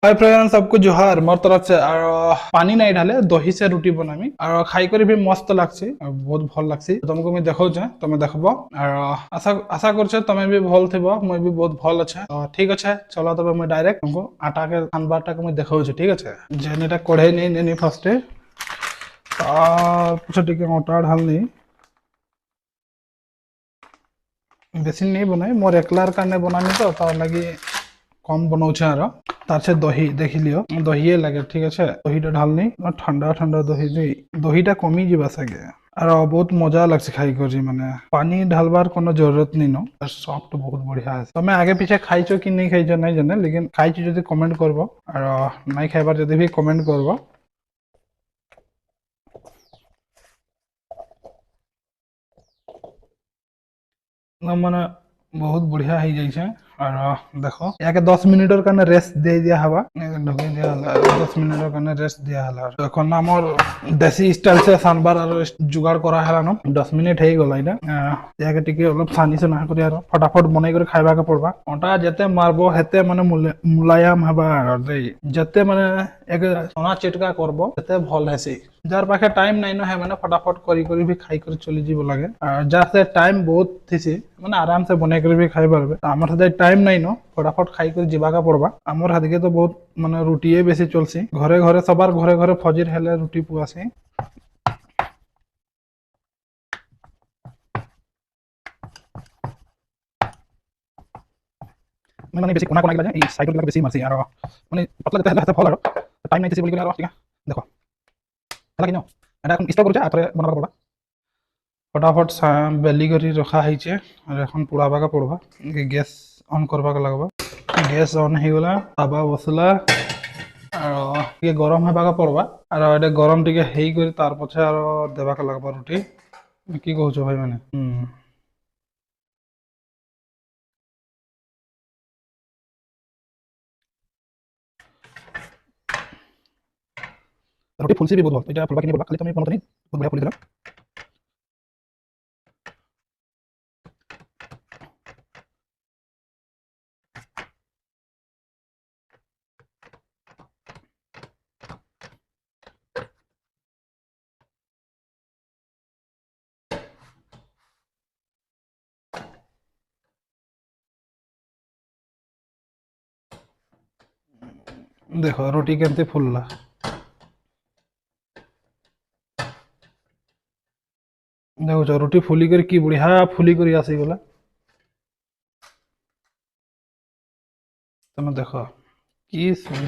Hi friends, सबको जोहार मोर तरफ से। और पानी नहीं ढाले दही से रोटी बनामी और खाई कर भी मस्त लागसी और बहुत भल लागसी। तुमको मैं देखौ जे तुम देखबो और आशा आशा करछे तुम भी भल थिबो, मैं भी बहुत भल अच्छे। तो ठीक अच्छे, चलो तब मैं डायरेक्ट तुमको आटा के खानबाटा के मैं देखौ जे। ठीक अच्छे, जेनेटा कढ़ाई नहीं नेनी फार्स्ट तार पछे टिके आटा ढालनी। बेसी नहीं बनाई, मोर एकलार कारणे बनानी तो तार लगी कम बनाऊे। आरो तार से दही देखी लियो, दहिए लगे। ठीक है, दहीटा ढालनी और ठंडा ठंडा दही दी दहीटा कमी जावा सके और बहुत मजा लगसे खाई कर। माने पानी ढालबार कोनो जरूरत नहीं नो, सॉफ्ट बहुत बढ़िया है। तो मैं आगे पीछे खाइछो कि नहीं खाइछो नहीं जाने, लेकिन खाइछो जदि कमेंट करबो और नहीं खाइबार जदि भी कमेंट करबो। माने बहुत बढ़िया हो जाइए। और देखो याके 10 मिनिटर कारण रेस्ट दे दिया हवा, ढके दिया हला 10 मिनिटर कारण रेस्ट दिया हला। এখন আমার দেশি স্টাইল সে সানবার আর জুগাড় করা হেলা ন 10 মিনিট হয়ে গলা। এটা ইয়াকে টিকে অলপ সানি সুনা করে আর ফটাফট বনাই করে খাইবাকে পড়বা। অটা যেতে মারবো হেতে মানে মুলায়াম হবা আর যেতে মানে এক সোনা চিটকা করবো সেতে ভাল হেসি। যার পাখে টাইম নাই ন হ্যাঁ মানে ফটাফট করি भी খাই করে চলে যাব লাগে। আর যাতে টাইম বহুত থিছি মানে আরাম से বনাই করে भी খাই পারবে। আমার হাতে টাইম নাই ন, ফটাফট খাই করে যাবাকে পড়বা। আমার হাতে তো বহুত মানে রুটিয়ে বেশি চলছি। ঘরে ঘরে সবার ঘরে ঘরে ফজির হেলে রুটি পুয়াছি। মানে বেশি কোনা কোনা গিলা এই সাইড গুলা বেশি মারছি আর মানে পতলা যেতে হাতে ফল আর টাইম নাইতেছি বলি করে আর ঠিক আছে। দেখো হেলা কিনো এটা এখন স্টক করছে আতরে বনাবা পড়বা। फटाफट बेली कर रखा है और এখন পোড়াবাকে পড়বা। গ্যাস অন করবাকে লাগবা। গ্যাস অন হয়ে গলা, তাবা বসলা আর টিকে গরম হবাকে পড়বা। আর এটা গরম টিকে হেই করে তার পছে আর দেবাকে লাগবা রুটি। কি কହୁছ ভাই? মানে রুটি ফুলসি भी बहुत भल। এটা ফুলবা কিনে বলবা, খালি তুমি মনে নেই বহুত বড় ফুলি দিলা। দেখো রুটি কেমতে ফুললা। দেখো রুটি ফুলি করে কি বড়িয়া ফুলি করে আসিগলা। তুমি দেখো কি সুন্দর